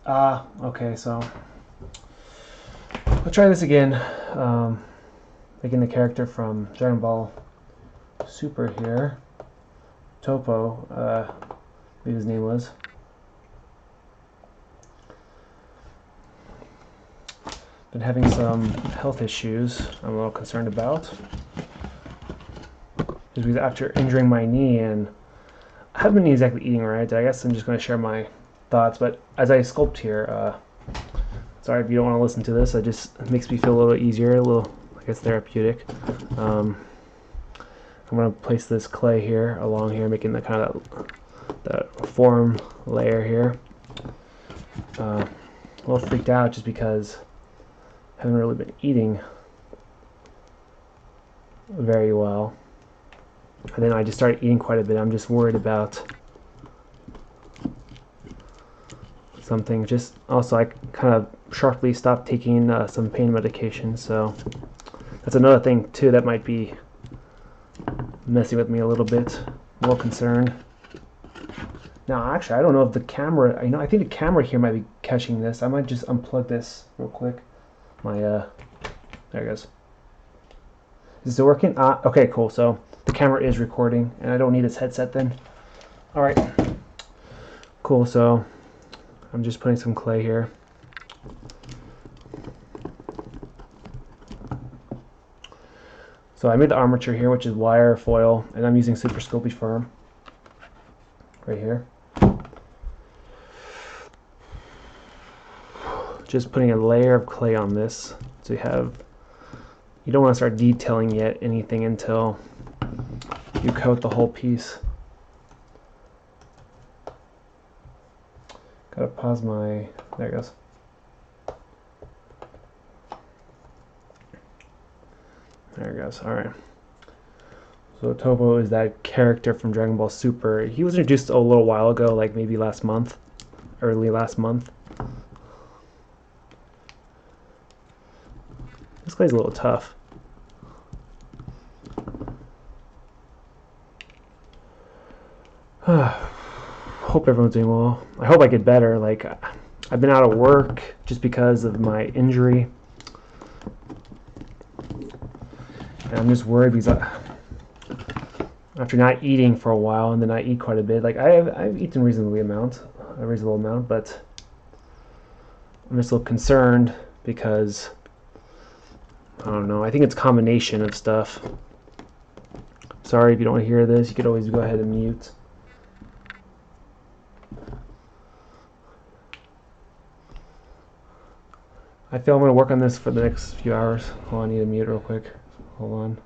Okay, so I'll try this again. Making the character from Dragon Ball Super here. Toppo, I believe his name was. Been having some health issues I'm a little concerned about. Just because after injuring my knee, and I haven't been exactly eating right, I guess I'm just going to share my thoughts. But as I sculpt here, sorry if you don't want to listen to this, it just makes me feel a little easier, a little, I guess, therapeutic. I'm going to place this clay here along here, making the kind of that form layer here. A little freaked out just because I haven't really been eating very well. And then I just started eating quite a bit. I'm just worried about something. Just also, I kind of sharply stopped taking some pain medication, so that's another thing too that might be messing with me a little bit. I'm a little concerned. Now, actually, I don't know if the camera. I think the camera here might be catching this. I might just unplug this real quick. There it goes. Is it working? Okay, cool. So the camera is recording, and I don't need this headset then. All right, cool. So I'm just putting some clay here. So I made the armature here, which is wire foil, and I'm using Super Sculpting Firm right here. Just putting a layer of clay on this, so you don't want to start detailing yet anything until you coat the whole piece. Gotta pause my, there it goes. There it goes, alright. So Toppo is that character from Dragon Ball Super. He was introduced a little while ago, like maybe last month, early last month. This clay's a little tough. Hope everyone's doing well. I hope I get better. Like, I've been out of work just because of my injury. And I'm just worried because after not eating for a while, and then I eat quite a bit. Like, I've eaten a reasonable amount, but I'm just a little concerned because I don't know. I think it's a combination of stuff. Sorry if you don't want to hear this. You could always go ahead and mute. I feel I'm going to work on this for the next few hours. Hold on, I need to mute real quick. Hold on.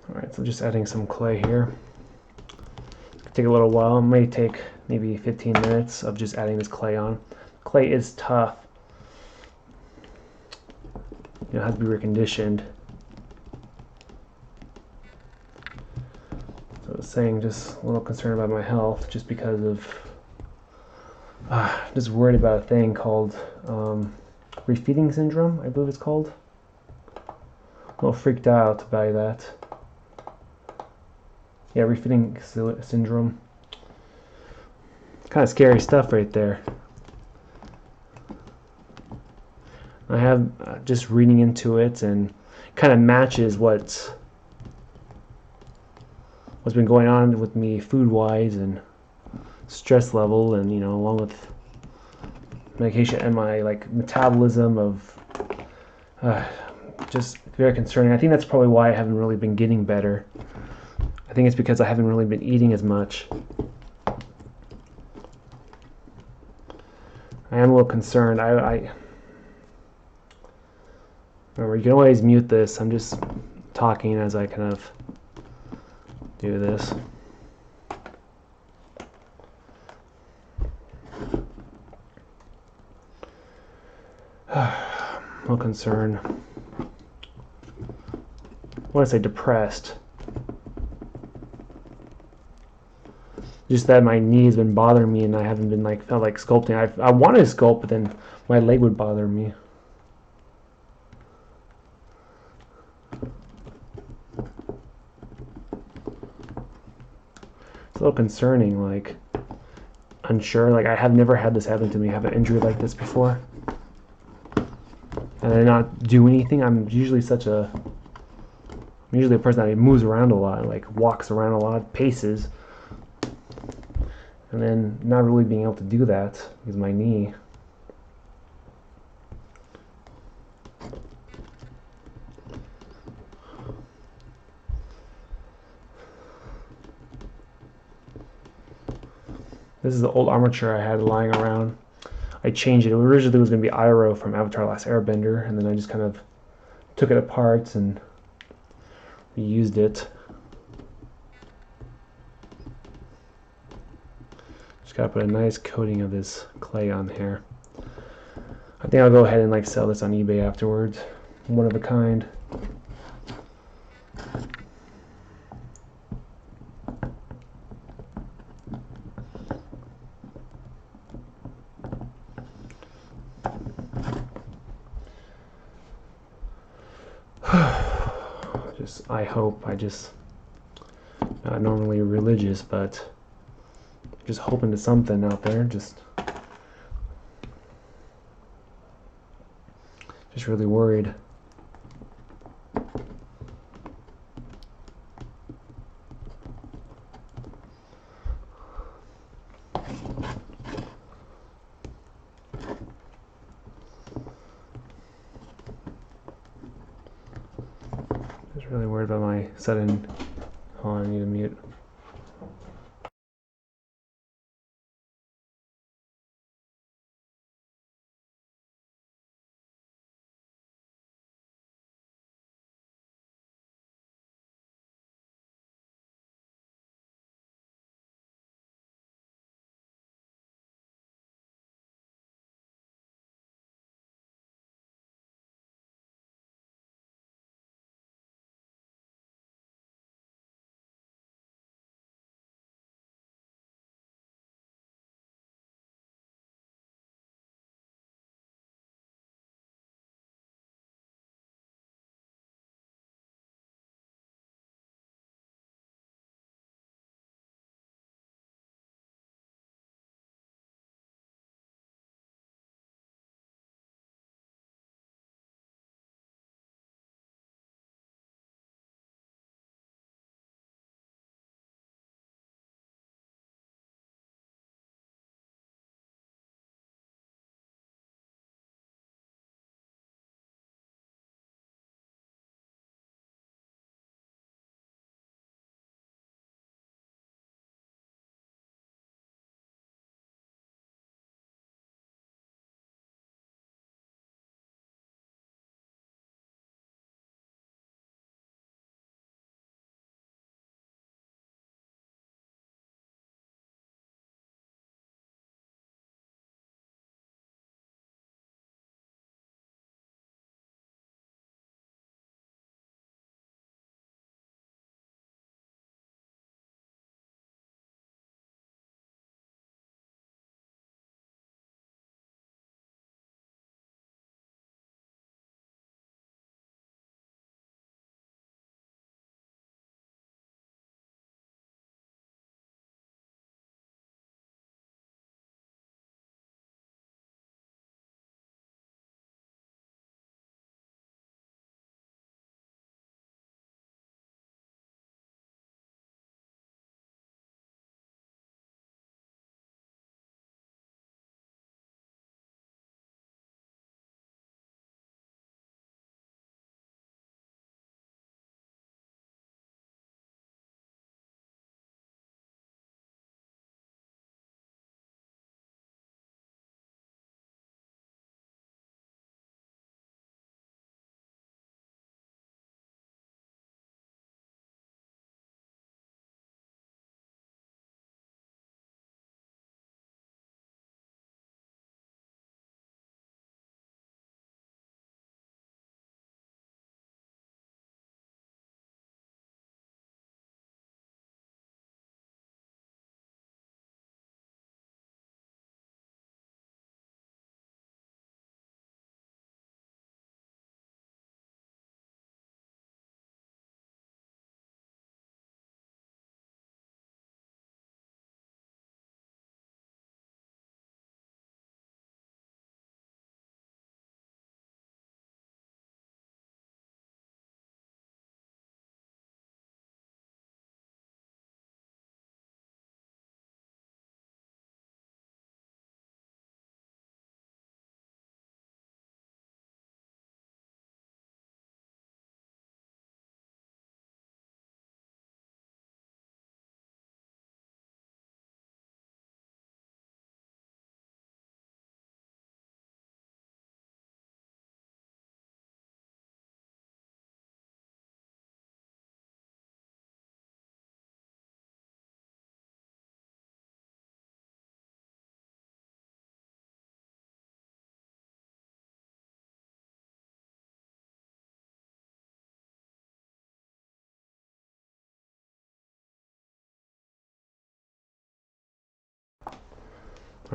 Alright, so just adding some clay here. Take a little while. It may take maybe 15 minutes of just adding this clay on. Clay is tough. It has to be reconditioned. So I was saying, just a little concerned about my health just because of just worried about a thing called refeeding syndrome, I believe it's called. A little freaked out by that. Yeah, refeeding syndrome. Kind of scary stuff right there. I have just reading into it, and kind of matches what's been going on with me food-wise and stress level, and along with medication and my metabolism of just very concerning. I think that's probably why I haven't really been getting better. I think it's because I haven't really been eating as much. I am a little concerned. Remember, you can always mute this. I'm just talking as I kind of do this. No concern. I want to say depressed. Just that my knee's been bothering me and I haven't been felt like sculpting. I wanted to sculpt, but then my leg would bother me. It's a little concerning, unsure. I have never had this happen to me, have an injury like this before. And I not do anything. I'm usually a person that moves around a lot, walks around a lot, paces. And then not really being able to do that because of my knee. This is the old armature I had lying around. I changed it. It originally was going to be Iroh from Avatar: Last Airbender, and then I just kind of took it apart and reused it. Just gotta put a nice coating of this clay on here. I think I'll go ahead and sell this on eBay afterwards. One of a kind. I hope. Not normally religious, but just hoping to something out there. Just really worried. Just really worried about my sudden. Hold on, I need to mute.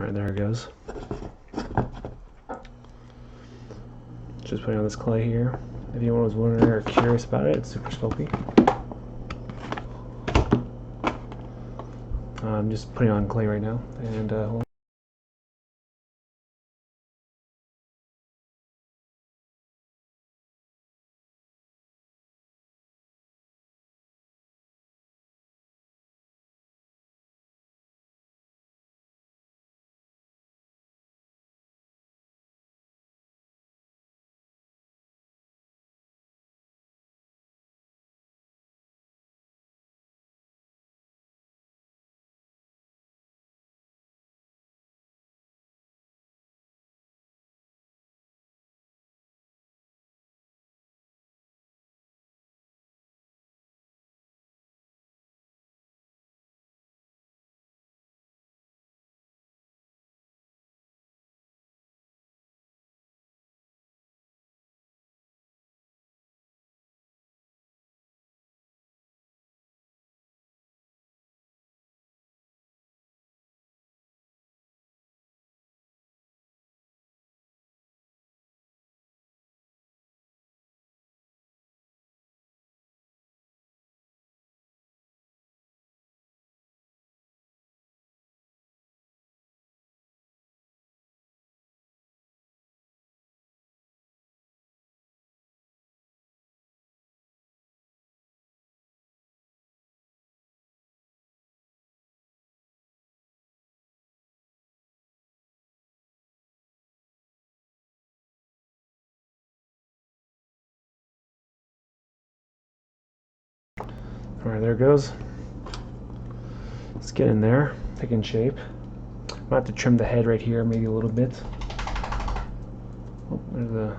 Alright, there it goes. Just putting on this clay here. If anyone was wondering or curious about it, it's super sculpty. I'm just putting on clay right now, and alright, there it goes. Let's get in there, taking shape. I'm gonna have to trim the head right here, maybe a little bit. Oh, there's the.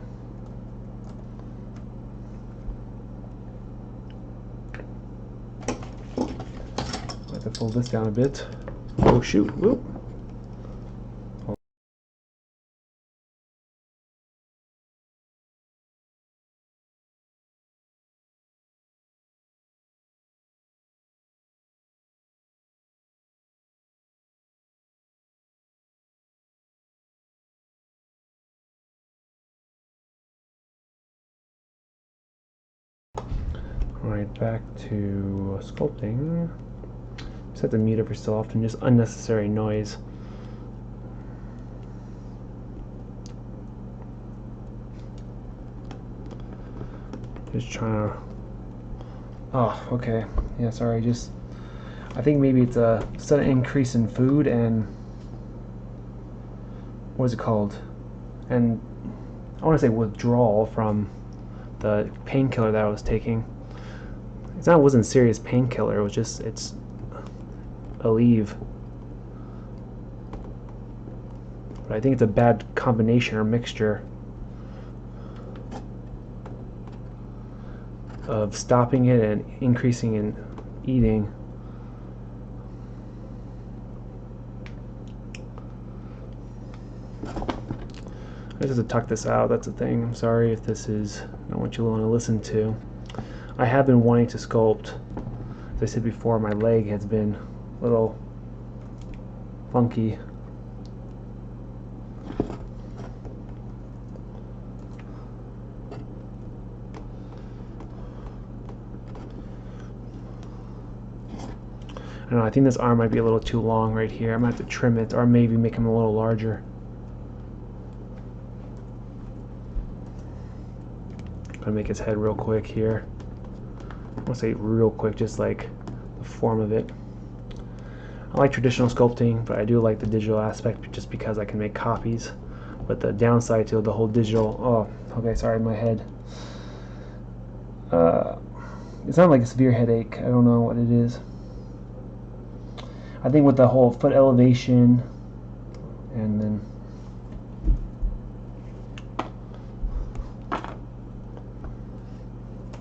I have to pull this down a bit. Oh shoot! Whoop. Alright, back to sculpting. Just have to mute every so often, just unnecessary noise. Just trying to. Oh, okay. Yeah, sorry. Just. I think maybe it's a sudden increase in food and. What is it called? And I want to say withdrawal from the painkiller that I was taking. It wasn't serious painkiller. It was just it's Aleve. But I think it's a bad combination or mixture of stopping it and increasing in eating. I just have to tuck this out. That's the thing. I'm sorry if this is not what you want to listen to. I have been wanting to sculpt. As I said before, my leg has been a little funky. I don't know, I think this arm might be a little too long right here. I'm going to have to trim it or maybe make him a little larger. I'm going to make his head real quick here. I won't say real quick, just like the form of it. I like traditional sculpting, but I do like the digital aspect just because I can make copies. But the downside to the whole digital, oh, okay, sorry, my head. It's not like a severe headache. I don't know what it is. I think with the whole foot elevation and then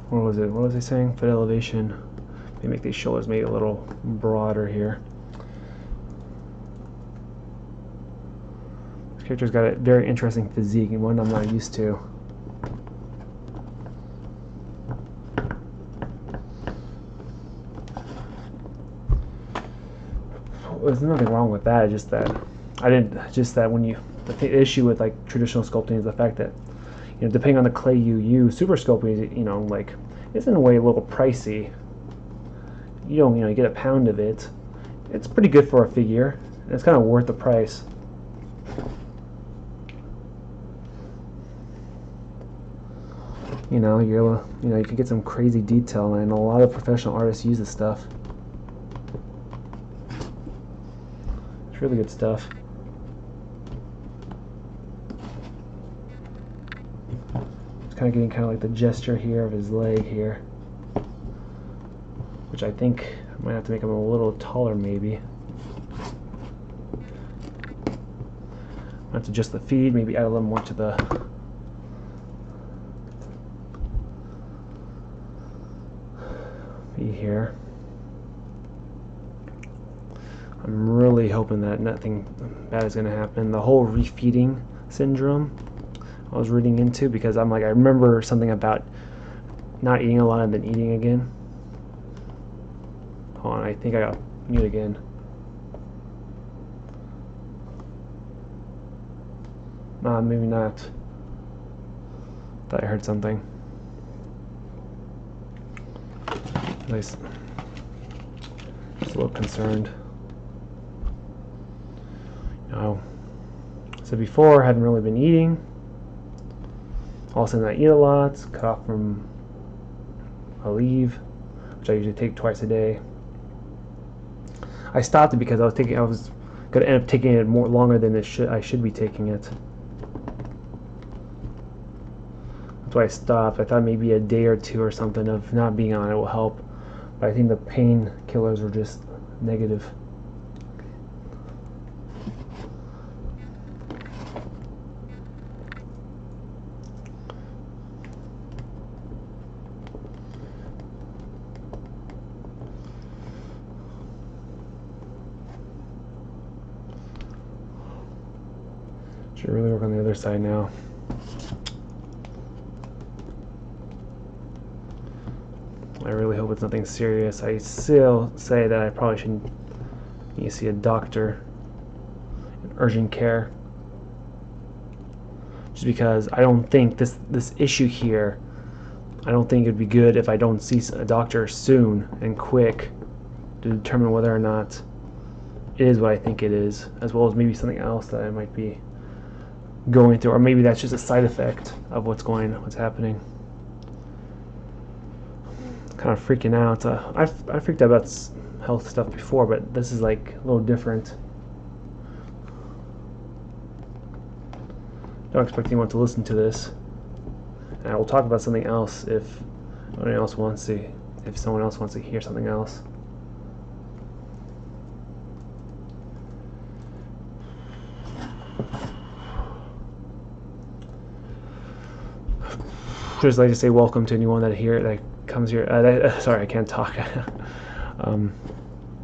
what was it? What was I saying? Foot elevation. Maybe make these shoulders maybe a little broader here. This character's got a very interesting physique and one I'm not used to. There's nothing wrong with that, just that I didn't, just that when you, the issue with like traditional sculpting is the fact that, you know, depending on the clay you use, super sculpting, you know, like, it's in a way a little pricey. You know, you get a pound of it. It's pretty good for a figure. And it's kind of worth the price. You know, you're able, you know, you can get some crazy detail, and a lot of professional artists use this stuff. It's really good stuff. It's kind of getting kind of like the gesture here of his leg here, which I think I might have to make him a little taller maybe. I have to adjust the feed, maybe add a little more to the feed here. I'm really hoping that nothing bad is going to happen. The whole refeeding syndrome I was reading into, because I'm like, I remember something about not eating a lot and then eating again. Hold on, I think I got mute again. Maybe not. Thought I heard something. Nice. Just a little concerned. No. So before, I hadn't really been eating. All of a sudden, I eat a lot. Cut off from a leave, which I usually take twice a day. I stopped it because I was going to end up taking it more longer than I should be taking it. That's why I stopped. I thought maybe a day or two or something of not being on it will help, but I think the painkillers were just negative. Should really work on the other side now. I really hope it's nothing serious. I still say that I probably shouldn't need to see a doctor in urgent care, just because I don't think this issue here, I don't think it'd be good if I don't see a doctor soon and quick to determine whether or not it is what I think it is, as well as maybe something else that I might be going through, or maybe that's just a side effect of what's happening. Kind of freaking out. I freaked out about health stuff before, but this is like a little different. Don't expect anyone to listen to this, and I will talk about something else if someone else wants to hear something else. Just like to say welcome to anyone that comes here. Sorry, I can't talk.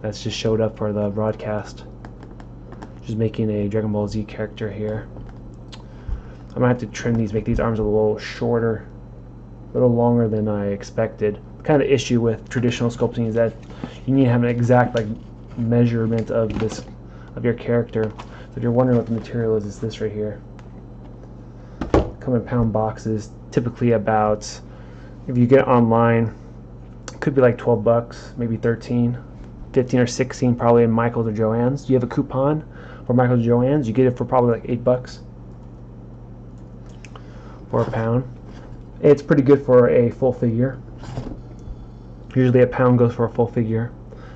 That's just showed up for the broadcast. Just making a Dragon Ball Z character here. I'm gonna have to trim these, make these arms a little shorter, a little longer than I expected. The kind of issue with traditional sculpting is that you need to have an exact like measurement of your character. So if you're wondering what the material is, it's this right here. Come in pound boxes, typically about, if you get it online, it could be like $12, maybe 13, 15 or 16 probably in Michael's or Joann's. Do you have a coupon for Michael's or Joann's? You get it for probably like $8 for a pound. It's pretty good for a full figure. Usually a pound goes for a full figure.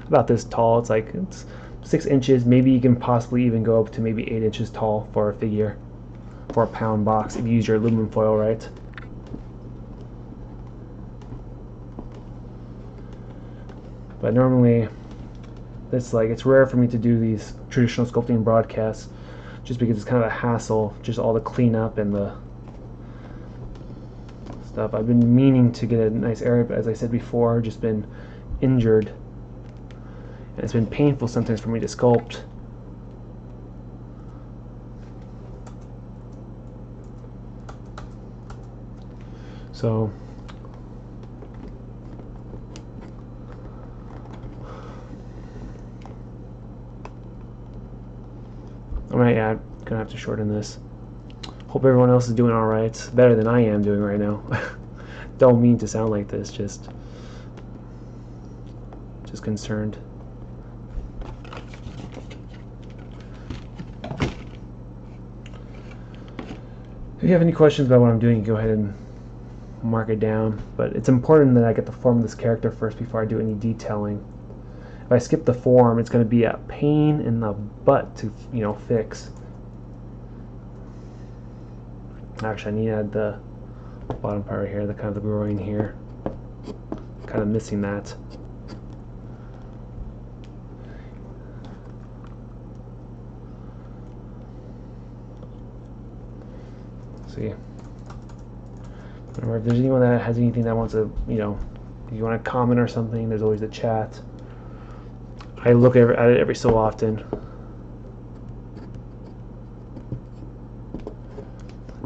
About this tall. It's 6 inches. Maybe you can possibly even go up to maybe 8 inches tall for a figure, for a pound box, if you use your aluminum foil right. But normally, it's rare for me to do these traditional sculpting broadcasts, just because it's kind of a hassle, just all the cleanup and the stuff. I've been meaning to get a nice area, but as I said before, just been injured, and it's been painful sometimes for me to sculpt. So I'm Right, yeah, I'm gonna have to shorten this. Hope everyone else is doing alright. Better than I am doing right now. Don't mean to sound like this, just concerned. If you have any questions about what I'm doing, go ahead and mark it down. But it's important that I get the form of this character first before I do any detailing. If I skip the form, it's going to be a pain in the butt to, fix. Actually, I need to add the bottom part right here, the kind of the groin here. Kind of missing that. See. Or if there's anyone that has anything that wants to, if you want to comment or something, there's always the chat. I look at it every so often.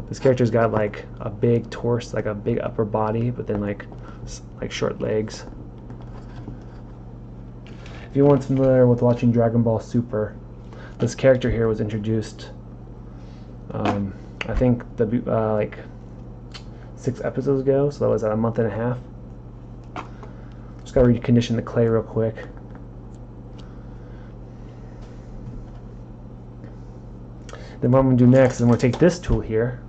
This character's got like a big torso, like a big upper body, but then like short legs. If you aren't familiar with watching Dragon Ball Super, this character here was introduced, I think like 6 episodes ago, so that was a month and a half. Just gotta recondition the clay real quick. Then what I'm gonna do next is I'm gonna take this tool here.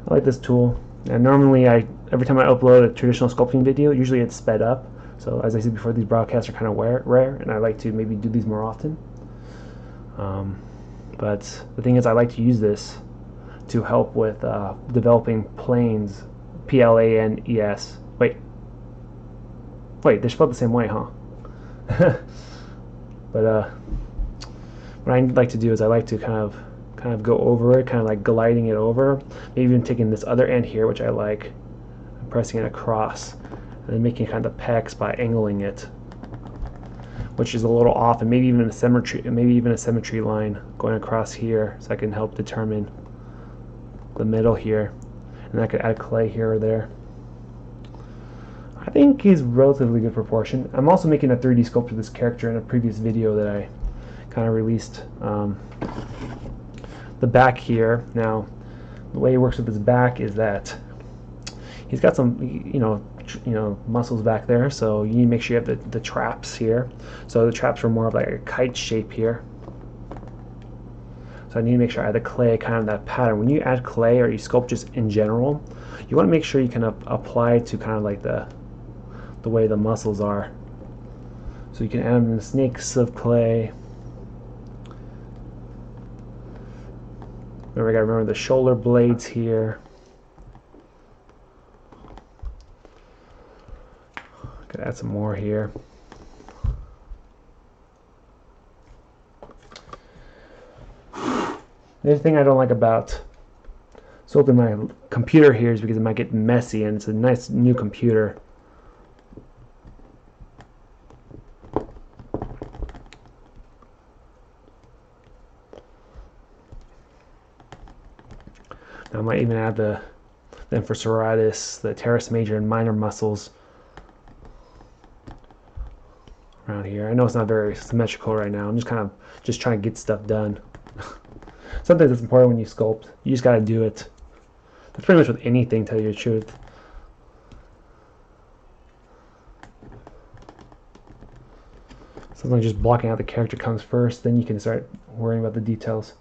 I like this tool, and normally every time I upload a traditional sculpting video, usually it's sped up. So as I said before, these broadcasts are kind of rare, and I like to maybe do these more often. But the thing is, I like to use this to help with developing planes, P-L-A-N-E-S. Wait, they're spelled the same way, huh? But what I like to do is I like to kind of go over it, kind of like gliding it over, maybe even taking this other end here, which I like, and pressing it across, and then making kind of the pecs by angling it, which is a little off, and maybe even a symmetry line going across here, so I can help determine the middle here, and I could add clay here or there. I think he's relatively good proportion. I'm also making a 3D sculpt of this character in a previous video that I kind of released. The back here, now the way he works with his back is that he's got some muscles back there, so you need to make sure you have the traps here. So the traps are more of like a kite shape here. So I need to make sure I add the clay, kind of that pattern. When you add clay or you sculpt just in general, you want to make sure you can apply it to kind of like the way the muscles are. So you can add them in snakes of clay. Remember, I gotta remember the shoulder blades here. Could add some more here. The other thing I don't like about sculpting my computer here is because it might get messy, and it's a nice new computer. I might even add the infraseritis, the teres major and minor muscles around here. I know it's not very symmetrical right now. I'm just trying to get stuff done. Something that's important when you sculpt. You just gotta do it. That's pretty much with anything, to tell you the truth. Sometimes just blocking out the character comes first, then you can start worrying about the details.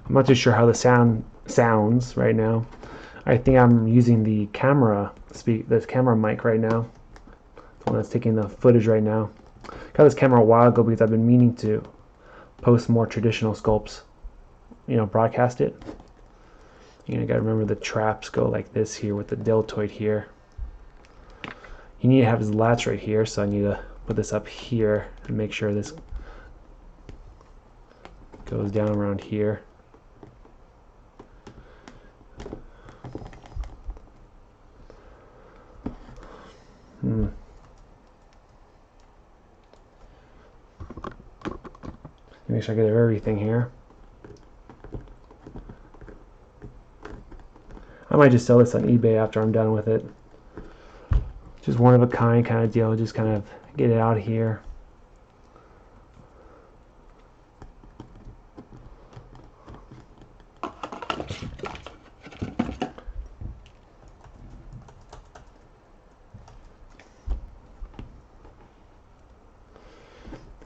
I'm not too sure how the sound sounds right now. I think I'm using the camera mic right now. The one that's taking the footage right now. Got this camera a while ago because I've been meaning to post more traditional sculpts, broadcast it. You gotta remember the traps go like this here with the deltoid here. You need to have his lats right here, so I need to put this up here and make sure this goes down around here. Make sure I get everything here. I might just sell this on eBay after I'm done with it. Just one of a kind kind of deal. Just kind of get it out of here.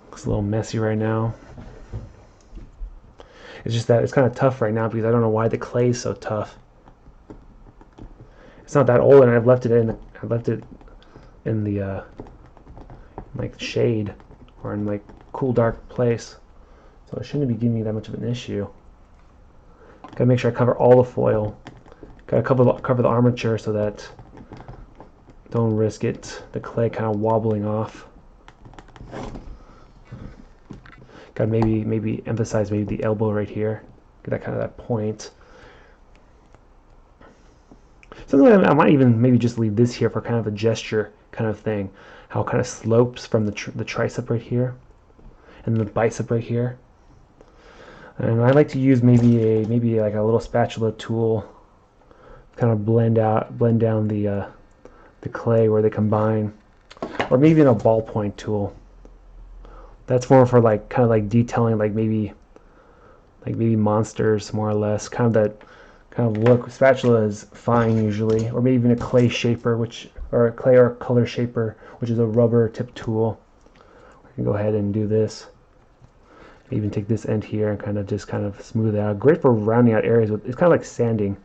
Looks a little messy right now. It's just that it's kind of tough right now because I don't know why the clay is so tough. It's not that old, and I've left it in the like shade or in like cool dark place, so it shouldn't be giving me that much of an issue. Gotta make sure I cover all the foil. Gotta cover the armature so that don't risk it the clay kind of wobbling off. Gotta maybe emphasize maybe the elbow right here. Get that kind of that point. Something I might even maybe just leave this here for kind of a gesture kind of thing. How it kind of slopes from the tricep right here and the bicep right here. And I like to use maybe like a little spatula tool, kind of blend down the clay where they combine, or maybe even a ballpoint tool. That's more for like kind of like detailing, like maybe monsters more or less. Kind of that kind of look. Spatula is fine usually, or maybe even a clay shaper, or a clay or color shaper, which is a rubber tip tool. I can go ahead and do this. Even take this end here and kind of smooth it out. Great for rounding out areas. It's kind of like sanding.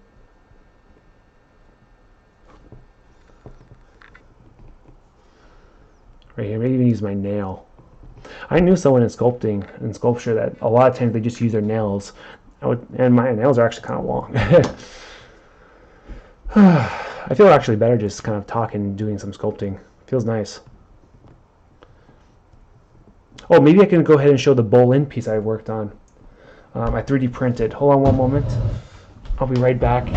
Right here, maybe even use my nail. I knew someone in sculpture that a lot of times they just use their nails. And my nails are actually kind of long. I feel actually better just kind of talking, doing some sculpting. Feels nice. Oh, maybe I can go ahead and show the bowl-in piece I worked on. I 3D printed. Hold on one moment. I'll be right back.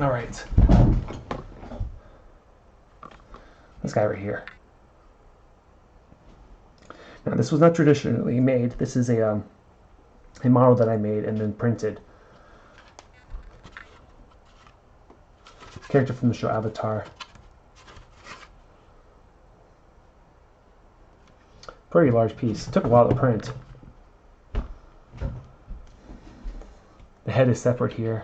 All right. This guy right here. Now this was not traditionally made. This is a model that I made and then printed. Character from the show Avatar. Pretty large piece. It took a while to print. The head is separate here.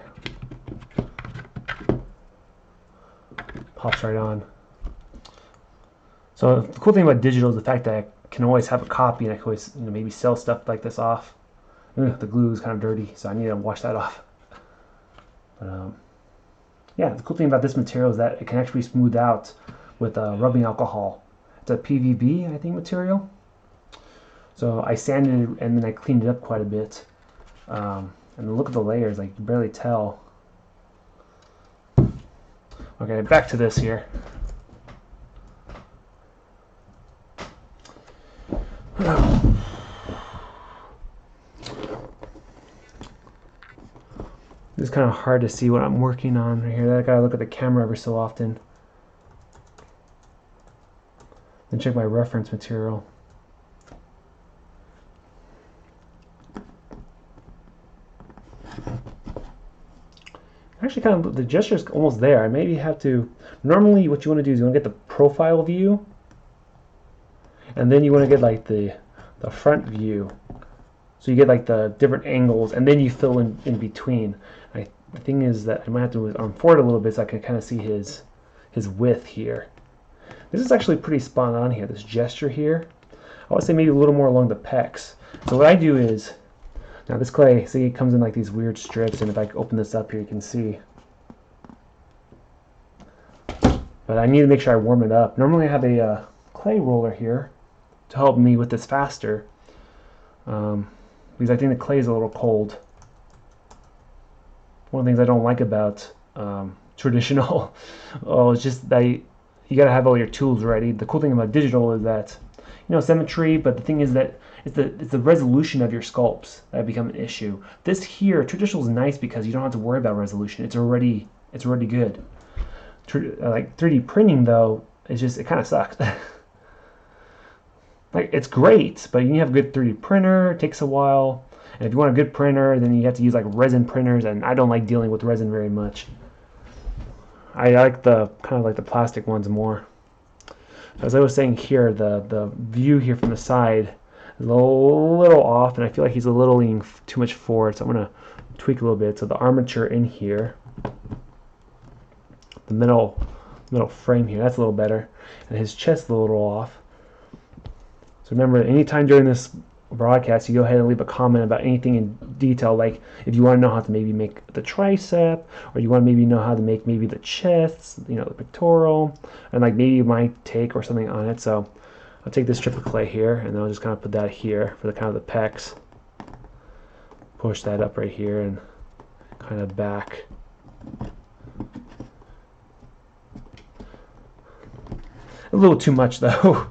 Pops right on. So the cool thing about digital is the fact that I can always have a copy, and I can always maybe sell stuff like this off. The glue is kind of dirty, so I need to wash that off. But yeah, the cool thing about this material is that it can actually smooth out with rubbing alcohol. It's a PVB, I think, material. So I sanded it and then I cleaned it up quite a bit. And look at the layers, like you can barely tell. Okay, back to this here. It's kind of hard to see what I'm working on right here. I gotta look at the camera every so often. Then check my reference material. Actually, kind of the gesture is almost there. I maybe have to. Normally, what you want to do is you want to get the profile view, and then you want to get like the front view. So you get like the different angles, and then you fill in between. The thing is that I might have to arm forward a little bit so I can kind of see his width here. This is actually pretty spot on here. This gesture here, I would say maybe a little more along the pecs. So what I do is, now this clay, see, it comes in like these weird strips, and if I open this up here, you can see. But I need to make sure I warm it up. Normally I have a clay roller here to help me with this faster, because I think the clay is a little cold. One of the things I don't like about traditional, it's just that you gotta have all your tools ready. The cool thing about digital is that symmetry, but the thing is that it's the resolution of your sculpts that become an issue. This here, traditional is nice because you don't have to worry about resolution. It's already good. Like 3D printing though, it kind of sucks. Like it's great, but you have a good 3D printer. It takes a while, and if you want a good printer, then you have to use like resin printers, and I don't like dealing with resin very much. I like the kind of like the plastic ones more. As I was saying here, the view here from the side is a little off, and I feel like he's a little leaning too much forward, so I'm going to tweak a little bit. So the armature in here, the middle frame here, that's a little better, and his chest is a little off. So remember, anytime during this broadcast, you go ahead and leave a comment about anything in detail, like if you want to know how to maybe make the tricep, or you want to maybe know how to make maybe the chest, the pectoral, and like maybe my take or something on it. So I'll take this strip of clay here, and I'll just kind of put that here for the kind of the pecs. Push that up right here and kind of back. A little too much though.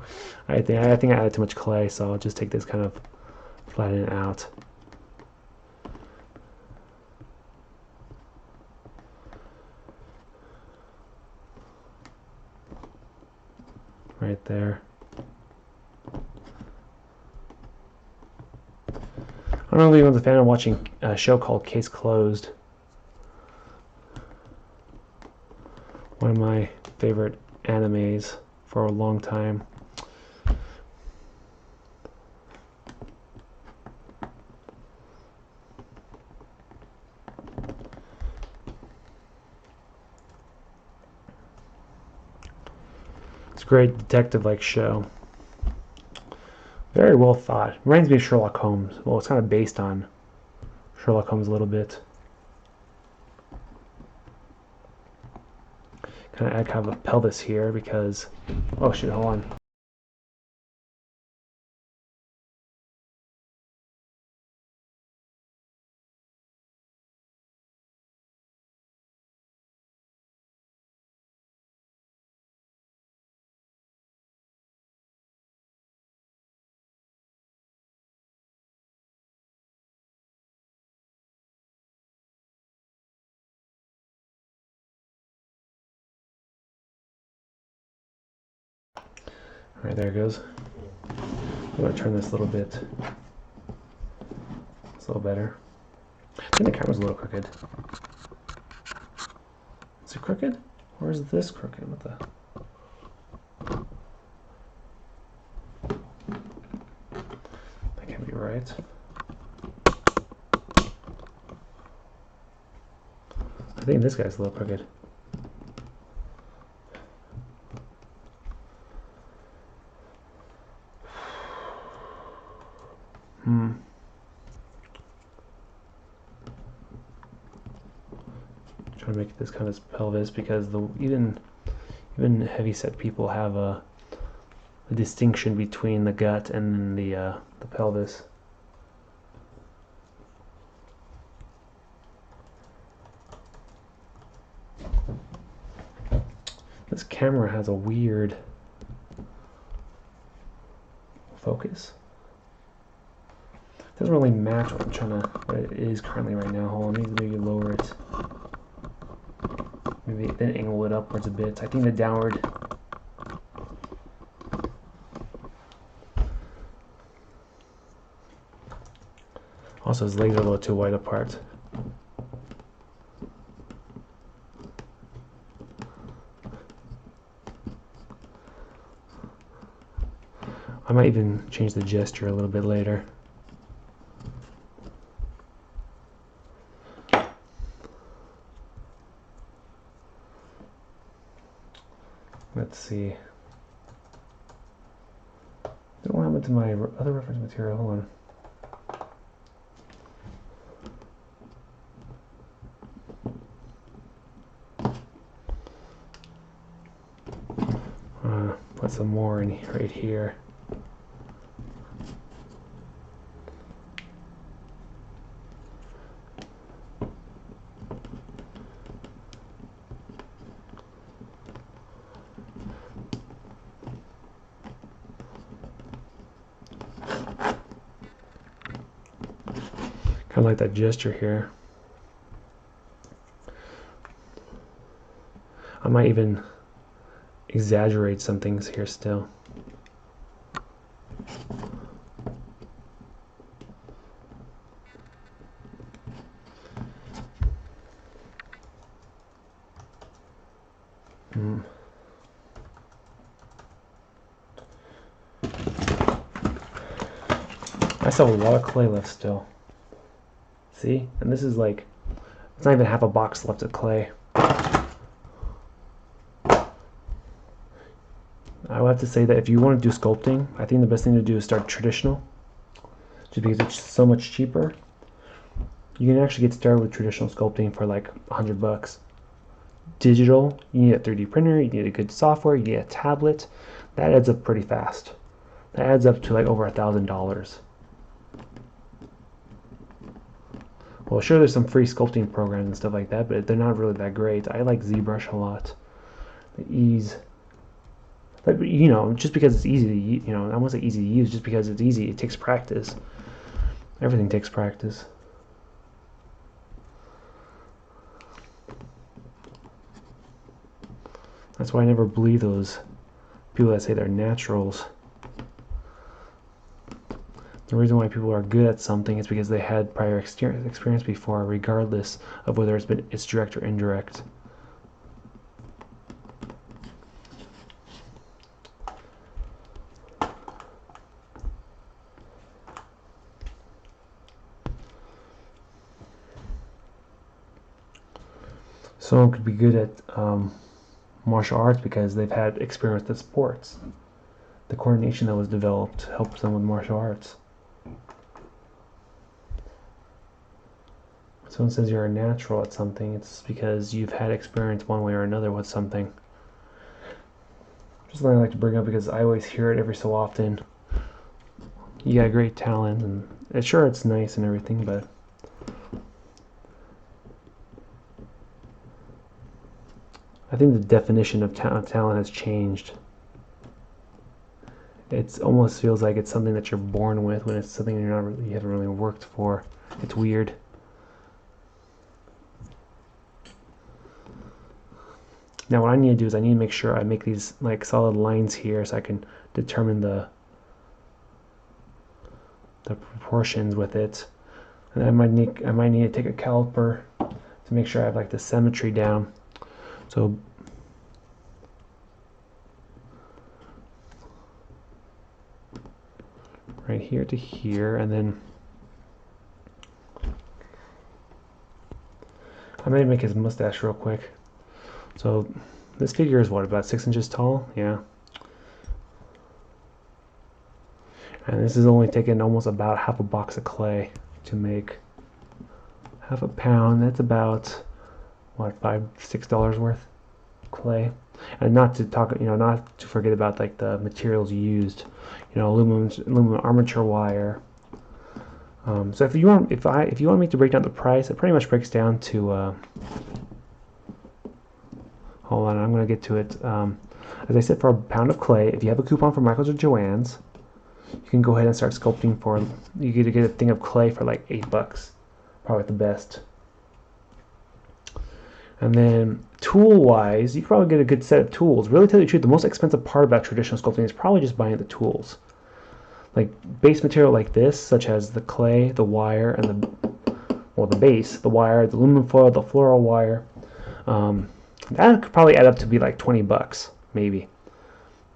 I think I added too much clay, so I'll just take this kind of flatten it out. Right there. I don't know if anyone's a fan of watching a show called Case Closed. One of my favorite animes for a long time. It's a great detective-like show. Very well thought. Reminds me of Sherlock Holmes. Well, it's kind of based on Sherlock Holmes a little bit. Kind of add kind of a pelvis here because, oh shit, hold on. All right, there it goes. I'm going to turn this a little bit. It's a little better. I think the camera's a little crooked. Is it crooked? Or is this crooked? What the? That can't be right. I think this guy's a little crooked. Trying to make this kind of pelvis because even heavy set people have a distinction between the gut and the pelvis. This camera has a weird focus. Doesn't really match what it is currently right now. Hold on, let me maybe lower it. Maybe then angle it upwards a bit. I think the downward. Also, his legs are a little too wide apart. I might even change the gesture a little bit later. Let's see. I don't know what happened to my other reference material. Hold on. Put some more in right here. Kind of like that gesture here. I might even exaggerate some things here still. I still have a lot of clay left still. See? And this is like, it's not even half a box left of clay. I would have to say that if you want to do sculpting, I think the best thing to do is start traditional. Just because it's so much cheaper. You can actually get started with traditional sculpting for like $100. Digital, you need a 3D printer, you need a good software, you need a tablet. That adds up pretty fast. That adds up to like over $1,000. Well, sure, there's some free sculpting programs and stuff like that, but they're not really that great. I like ZBrush a lot. The ease. But, you know, just because it's easy to use, you know, I won't say easy to use, just because it's easy, it takes practice. Everything takes practice. That's why I never believe those people that say they're naturals. The reason why people are good at something is because they had prior experience before, regardless of whether it's direct or indirect. Someone could be good at martial arts because they've had experience with sports. The coordination that was developed helps them with martial arts. Someone says you're a natural at something, it's because you've had experience one way or another with something. Just something I like to bring up because I always hear it every so often. You got great talent, and sure, it's nice and everything, but I think the definition of talent has changed. It almost feels like it's something that you're born with when it's something you haven't really worked for. It's weird. Now what I need to do is I need to make sure I make these like solid lines here so I can determine the proportions with it. And I might need to take a caliper to make sure I have like the symmetry down. So right here to here, and then I might make his mustache real quick. So this figure is what, about 6 inches tall? Yeah. And this is only taking almost about half a box of clay to make. Half a pound, that's about what, $5-6 worth clay. And not to talk, you know, not to forget about like the materials used, you know, aluminum armature wire. So if you want me to break down the price, it pretty much breaks down to hold on, I'm gonna get to it. As I said, for a pound of clay, if you have a coupon for Michael's or Joann's, you can go ahead and start sculpting for. You get a thing of clay for like $8, probably the best. And then tool-wise, you can probably get a good set of tools. Really, to tell you the truth, the most expensive part about traditional sculpting is probably just buying the tools. Like base material like this, such as the clay, the wire, and the base, the wire, the aluminum foil, the floral wire. That could probably add up to be like $20, maybe.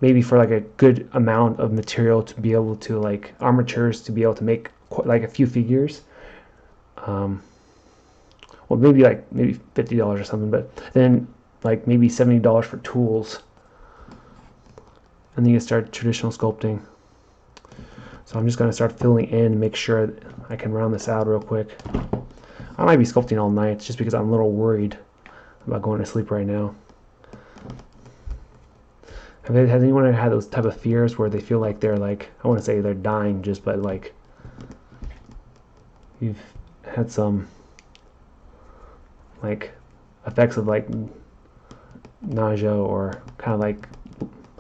Maybe for like a good amount of material to be able to, like armatures, to be able to make like a few figures. Well, maybe $50 or something, but then like maybe $70 for tools, and then you start traditional sculpting. So I'm just going to start filling in, make sure I can round this out real quick. I might be sculpting all night just because I'm a little worried about going to sleep right now. Has anyone had those type of fears where they feel like they're like, I want to say they're dying just, but like you've had some like effects of like nausea or kind of like,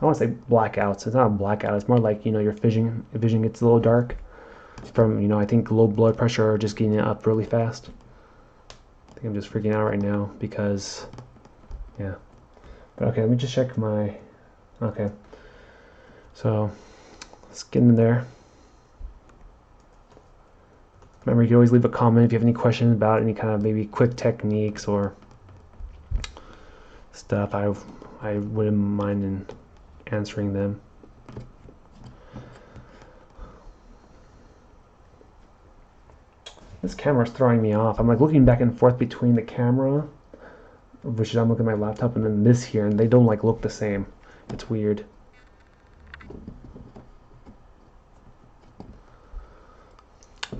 I want to say blackouts. It's not a blackout. It's more like, you know, your vision gets a little dark. from, you know, I think low blood pressure or just getting it up really fast. I think I'm just freaking out right now because, yeah. But okay, let me just check my, okay. So let's get in there. Remember, you can always leave a comment if you have any questions about any kind of maybe quick techniques or stuff. I wouldn't mind in answering them. This camera's throwing me off. I'm like looking back and forth between the camera, which is I'm looking at my laptop, and then this here, and they don't like look the same. It's weird.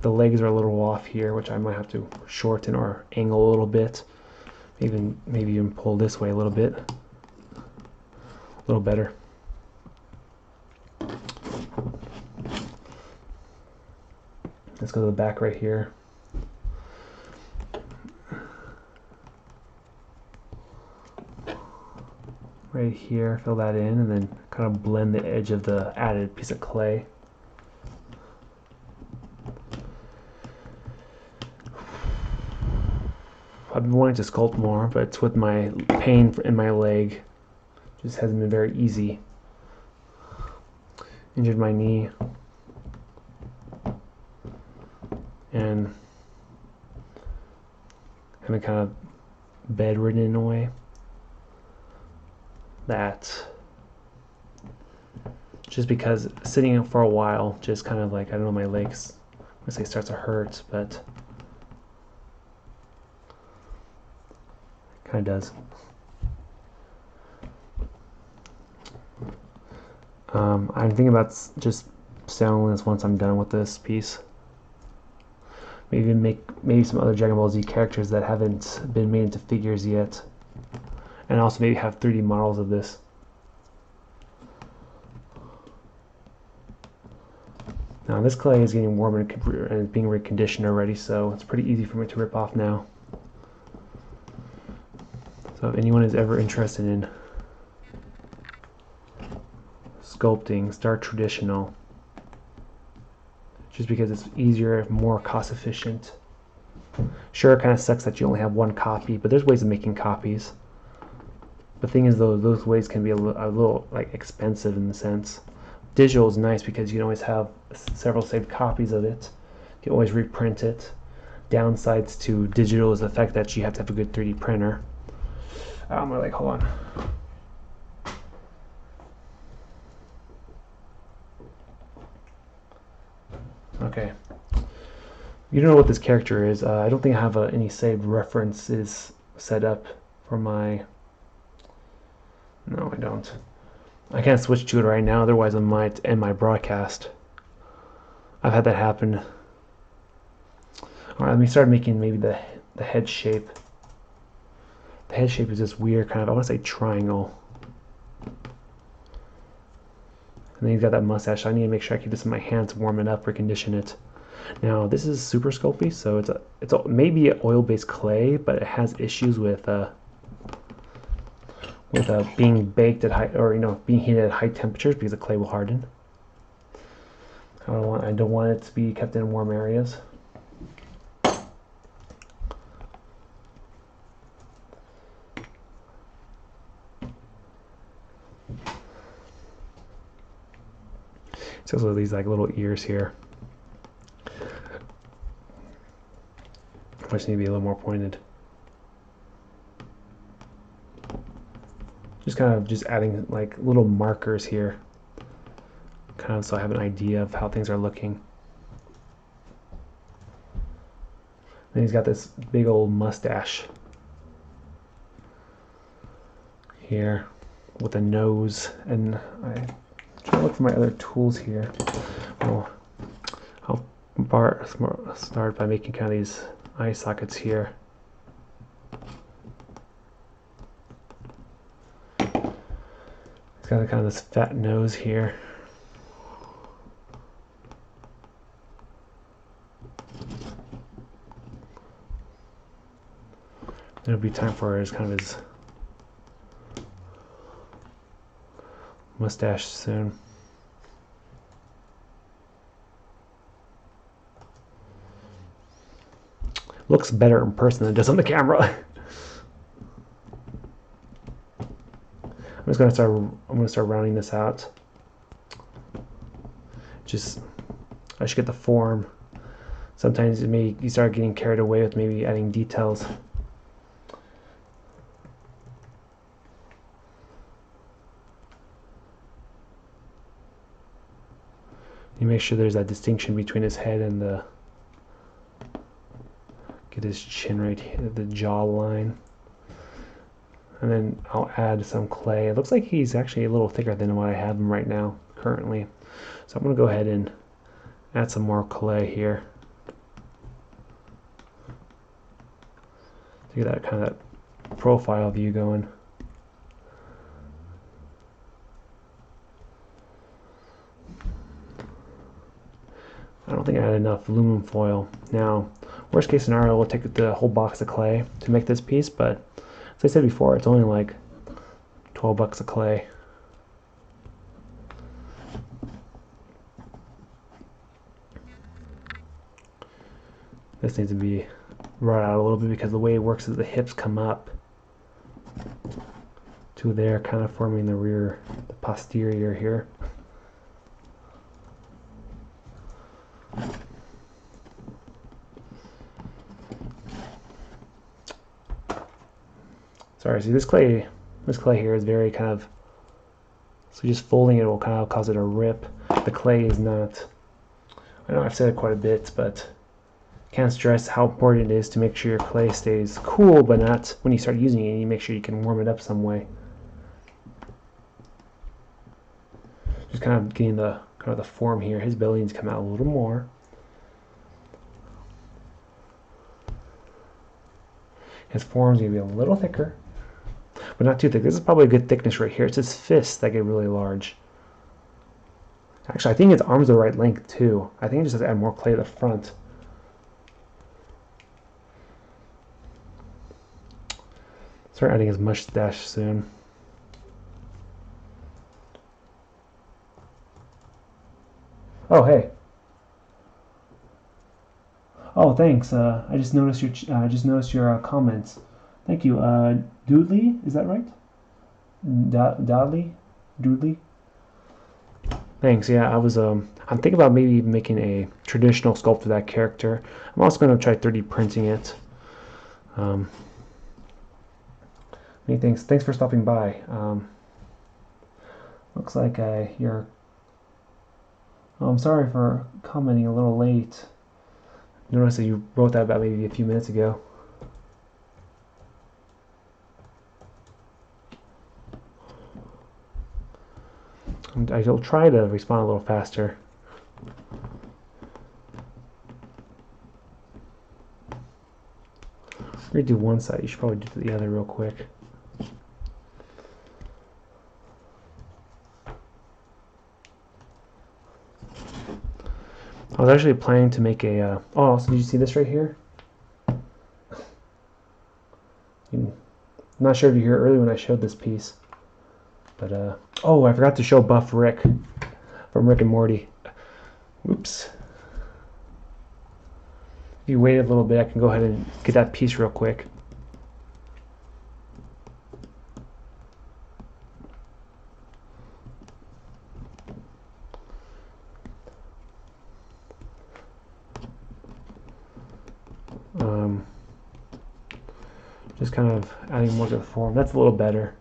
The legs are a little off here, which I might have to shorten or angle a little bit. Maybe even pull this way a little bit. A little better. Let's go to the back right here. Right here, fill that in, and then kind of blend the edge of the added piece of clay. I've been wanting to sculpt more, but it's with my pain in my leg. Just hasn't been very easy. Injured my knee. And kind of bedridden in a way. That just because sitting for a while, just kind of like, I don't know, my legs, I'm gonna say starts to hurt, but kind of does. I'm thinking about just selling this once I'm done with this piece. Maybe make some other Dragon Ball Z characters that haven't been made into figures yet. And also maybe have 3D models of this. Now this clay is getting warm and being reconditioned already, so it's pretty easy for me to rip off now. So if anyone is ever interested in sculpting, start traditional. Just because it's easier, more cost efficient. Sure, it kind of sucks that you only have one copy, but there's ways of making copies. The thing is, though, those ways can be a little like expensive in the sense. Digital is nice because you can always have several saved copies of it. You can always reprint it. Downsides to digital is the fact that you have to have a good 3D printer. My leg, hold on. Okay. You don't know what this character is. I don't think I have any saved references set up for my... No, I don't. I can't switch to it right now, otherwise I might end my broadcast. I've had that happen. Alright, let me start making maybe the head shape. The head shape is this weird kind of, I want to say triangle. And then he's got that mustache. I need to make sure I keep this in my hands, warm it up, recondition it. Now this is super Sculpty, so it's maybe oil-based clay, but it has issues with being baked at high, or being heated at high temperatures because the clay will harden. I don't want it to be kept in warm areas. It's also these like little ears here. I just need to be a little more pointed. Just kind of adding like little markers here, kind of so I have an idea of how things are looking. Then he's got this big old mustache here with a nose, and I'm trying to look for my other tools here. Well, I'll start by making kind of these eye sockets here. It's got kind of this fat nose here. It'll be time for his kind of his mustache soon. looks better in person than it does on the camera. I'm gonna start rounding this out. I should get the form. Sometimes you start getting carried away with maybe adding details. You make sure there's that distinction between his head and get his chin right here, the jaw line. And then I'll add some clay. It looks like he's actually a little thicker than what I have him right now currently. So I'm going to go ahead and add some more clay here to get that kind of that profile view going. I don't think I had enough aluminum foil. Now, worst case scenario, we'll take the whole box of clay to make this piece, but as I said before, it's only like 12 bucks of clay. This needs to be brought out a little bit because the way it works is the hips come up to there, kind of forming the posterior here. Sorry, see this clay here is very kind of, so just folding it will kind of cause it to rip. The clay is not, I know I've said it quite a bit, but can't stress how important it is to make sure your clay stays cool, but not when you start using it, you make sure you can warm it up some way. Just kind of getting the form here. His belly needs to come out a little more. His form's gonna be a little thicker, but not too thick. This is probably a good thickness right here. It's his fists that get really large. Actually, I think his arms are the right length too. I think he just has to add more clay to the front. Start adding his mustache soon. Oh, hey. Oh, thanks. I just noticed your comments. Thank you. Doodley, is that right? Doodley. Thanks. Yeah, I'm thinking about maybe making a traditional sculpt for that character. I'm also going to try 3D printing it. Many thanks. Thanks for stopping by. Looks like you're. Oh, I'm sorry for commenting a little late. Notice that you wrote that about maybe a few minutes ago. And I'll try to respond a little faster. We're gonna do one side. You should probably do the other real quick. I was actually planning to make a. Oh, so did you see this right here? I'm not sure if you heard earlier when I showed this piece, but oh, I forgot to show Buff Rick from Rick and Morty. Oops. If you wait a little bit, I can go ahead and get that piece real quick. Just kind of adding more to the form. That's a little better.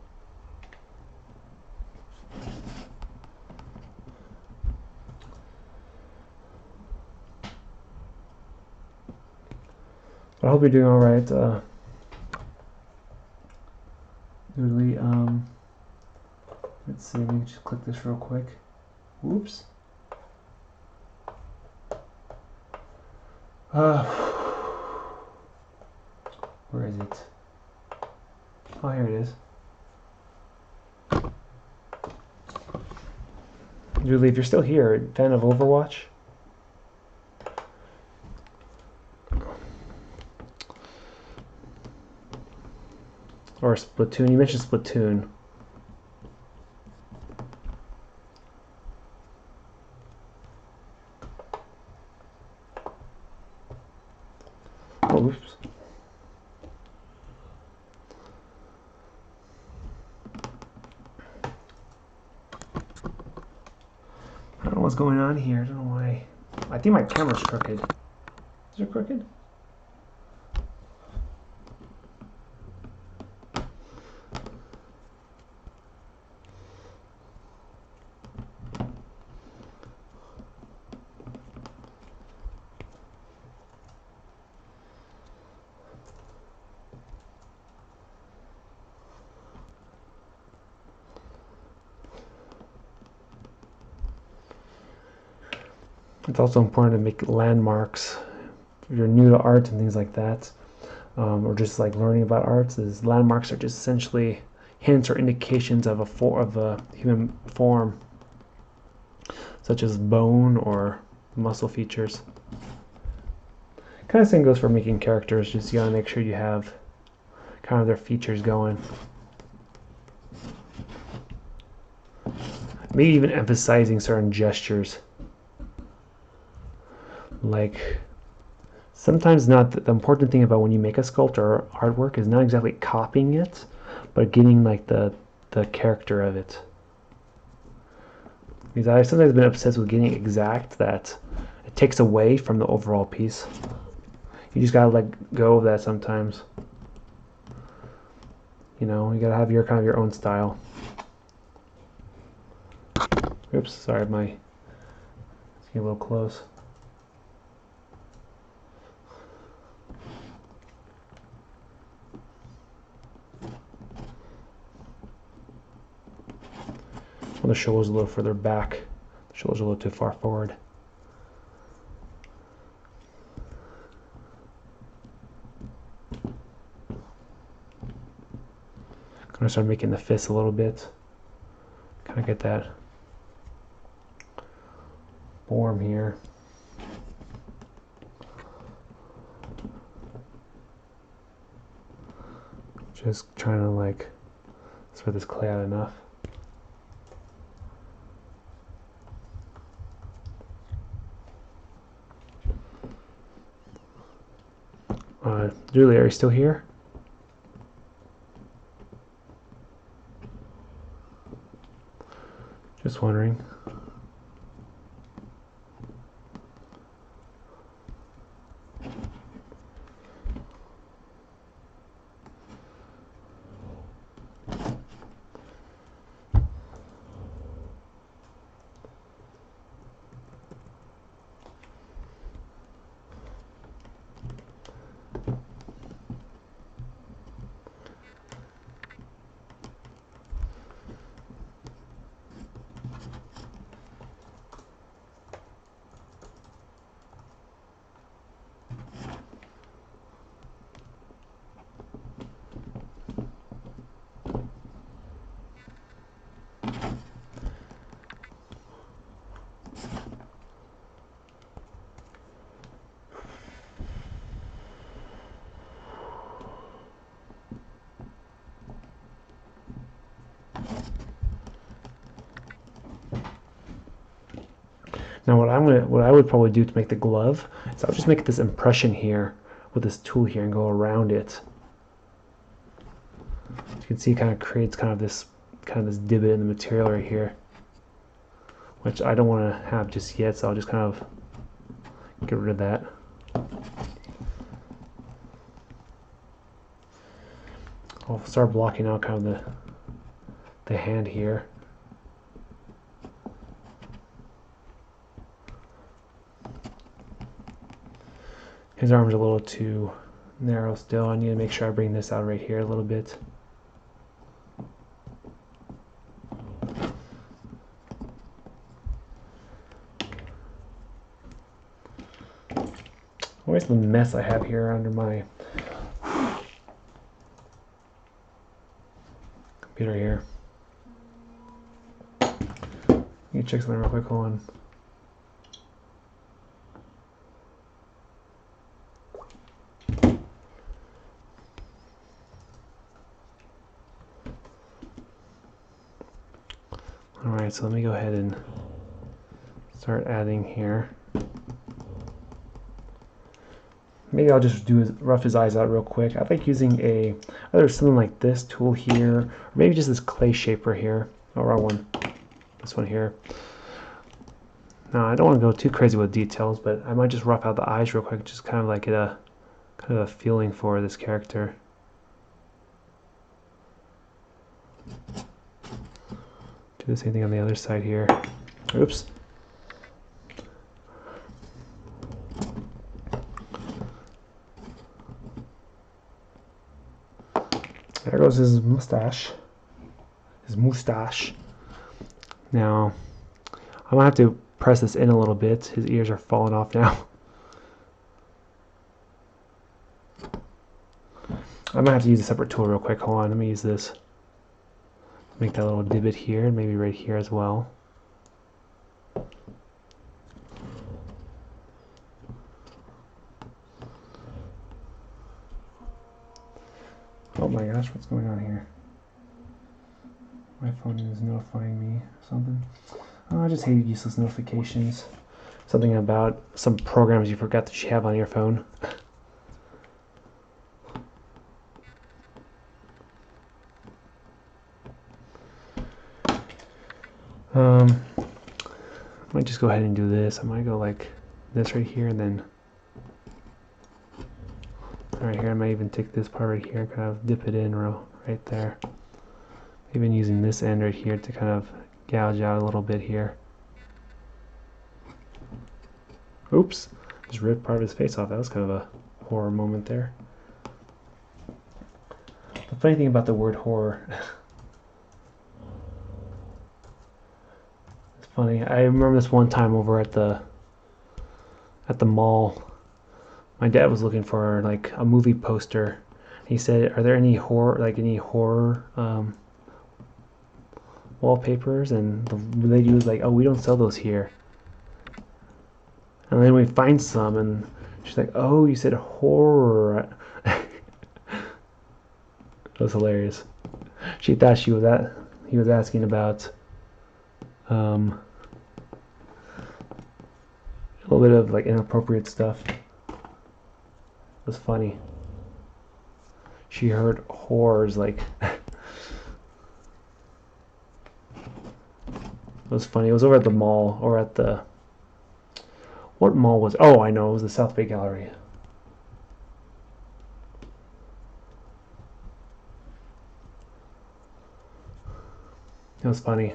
But I hope you're doing all right. Let's see. Let me just click this real quick. Whoops. Where is it? Oh, here it is. Julie, if you're still here, fan of Overwatch? Or Splatoon? You mentioned Splatoon. Oh, oops. I don't know what's going on here. I don't know why. I think my camera's crooked. Is it crooked? It's also important to make landmarks. If you're new to art and things like that, or just like learning about arts, is landmarks are just essentially hints or indications of a human form, such as bone or muscle features. Kind of same goes for making characters. Just you gotta make sure you have kind of their features going. Maybe even emphasizing certain gestures. Like, sometimes not the important thing about when you make a sculpt or artwork is not exactly copying it, but getting like the character of it. Because I've sometimes been obsessed with getting exact that it takes away from the overall piece. You just gotta let go of that sometimes. You know, you gotta have your kind of your own style. Oops, sorry, it's getting a little close. Well, the shoulder's a little further back. The shoulder's a little too far forward. I'm gonna start making the fist a little bit. Kind of get that form here. Just trying to like spread this clay out enough. Julie, are you still here? Just wondering. Now what I would probably do to make the glove is I'll just make this impression here with this tool here and go around it. You can see it kind of creates kind of this divot in the material right here, which I don't want to have just yet, so I'll just kind of get rid of that. I'll start blocking out kind of the hand here. His arm's a little too narrow still. I need to make sure I bring this out right here a little bit. Where's the mess I have here under my computer here? Let me check something real quick. Hold on. Alright, so let me go ahead and start adding here. maybe I'll just rough his eyes out real quick. I like using either something like this tool here, or maybe just this clay shaper here. Oh, wrong one. This one here. Now, I don't want to go too crazy with details, but I might just rough out the eyes real quick, just kind of like get a kind of a feeling for this character. Do the same thing on the other side here. Oops. There goes his mustache. His mustache. Now, I'm gonna have to press this in a little bit. His ears are falling off now. I might have to use a separate tool real quick. Hold on, let me use this. Make that little divot here, and maybe right here as well. Oh my gosh, what's going on here? My phone is notifying me of something. Oh, I just hate useless notifications. Something about some programs you forgot that you have on your phone. I might just go ahead and do this. I might go like this right here, and then right here. I might even take this part right here and kind of dip it in right there. Even using this end right here to kind of gouge out a little bit here. Oops, just ripped part of his face off. That was kind of a horror moment there. The funny thing about the word horror, it's funny. I remember this one time over at the mall. My dad was looking for like a movie poster. He said, "Are there any horror wallpapers?" And the lady was like, "Oh, we don't sell those here." And then we find some, and she's like, "Oh, you said horror." That was hilarious. She thought he was asking about a little bit of like inappropriate stuff. It was funny. She heard horrors like. It was funny. It was over at the mall, or at the. What mall was it? Oh, I know. It was the South Bay Gallery. It was funny.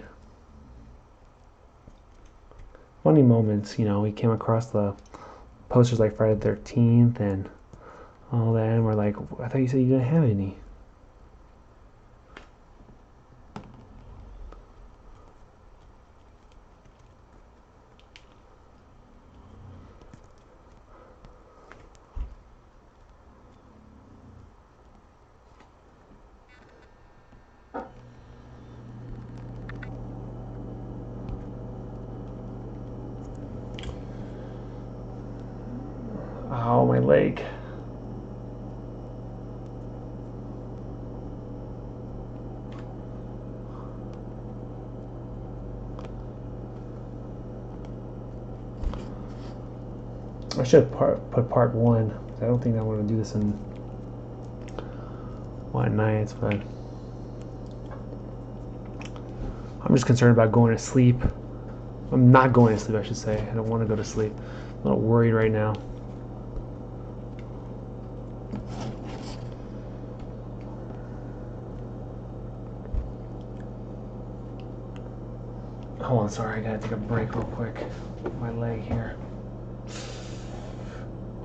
Funny moments, you know. We came across the posters like Friday the 13th and all that, and we're like, I thought you said you didn't have any. Oh, my leg. I should have put part one. I don't think I want to do this in one night, but I'm just concerned about going to sleep. I'm not going to sleep, I should say. I don't want to go to sleep. I'm a little worried right now. Hold on, sorry, I gotta take a break real quick. My leg here.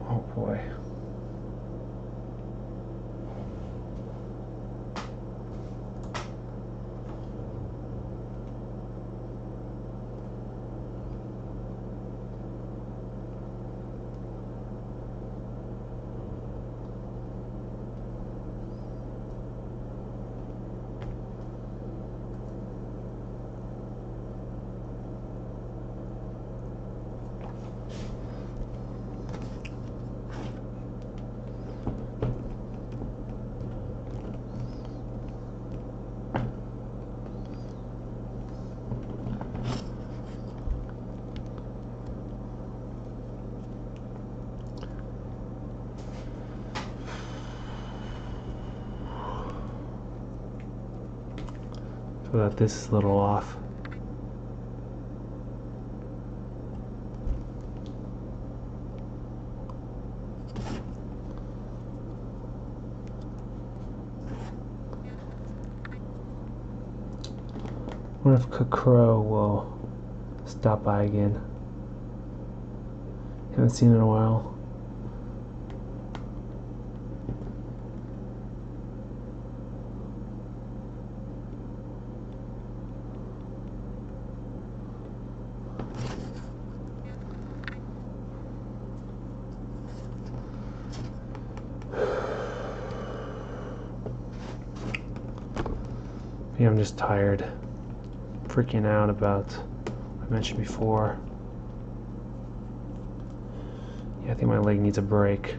Oh boy. So that this is a little off. I wonder if Crow will stop by again. Haven't seen it in a while. Yeah, I'm just tired. Freaking out about what I mentioned before. Yeah, I think my leg needs a break.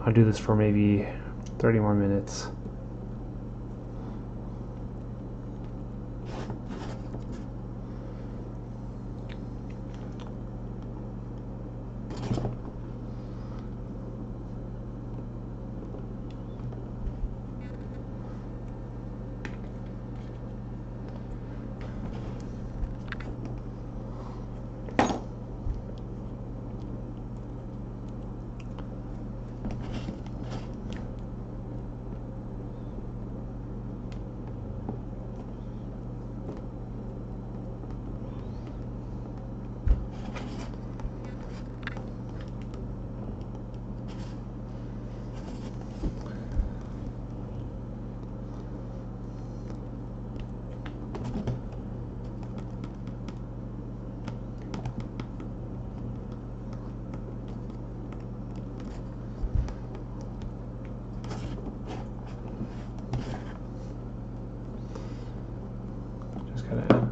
I'll do this for maybe 30 more minutes.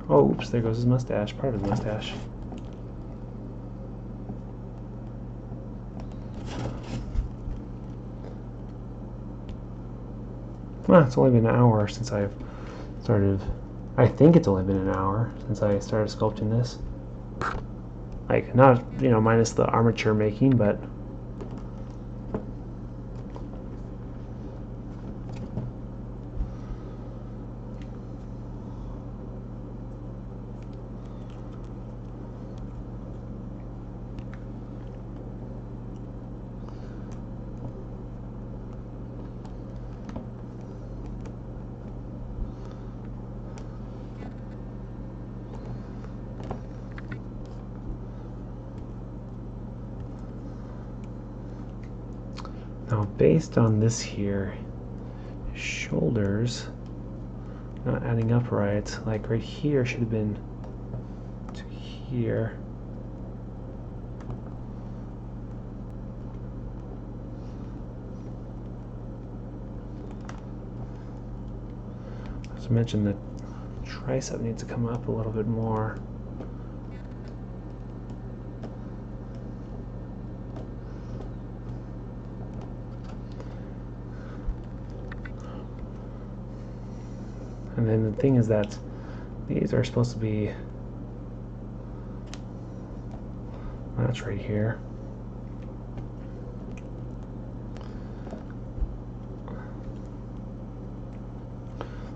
Oh, oops, there goes his mustache, part of his mustache. Ah, it's only been an hour since I've started. I think it's only been an hour since I started sculpting this. Like, not, you know, minus the armature making, but now based on this here, shoulders not adding up right. Like right here should have been to here. As I mentioned, the tricep needs to come up a little bit more. And then the thing is that these are supposed to be, that's right here.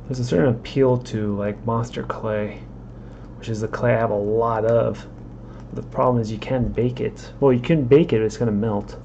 There's a certain appeal to like monster clay, which is the clay I have a lot of. The problem is you can't bake it. Well, you can bake it, but it's going to melt.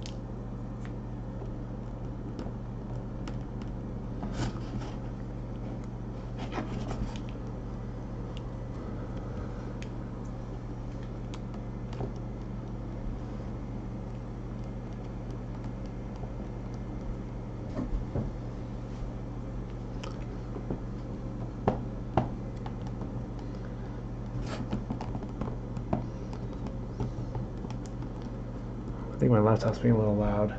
I think my laptop's being a little loud.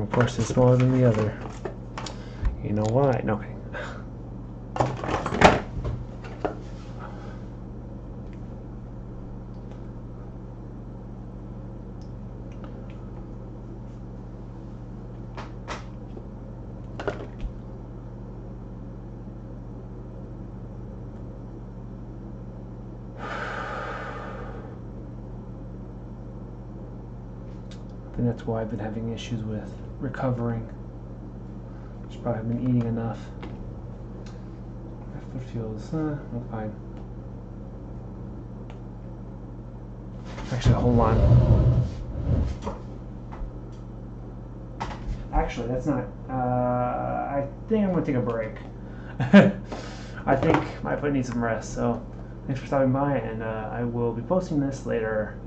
arm, of course, is smaller than the other. You know why? No, okay. And that's why I've been having issues with recovering. Just probably haven't been eating enough. My foot feels, I'm fine. Actually, hold on. Actually, that's not, I think I'm gonna take a break. I think my foot needs some rest, so thanks for stopping by, and I will be posting this later.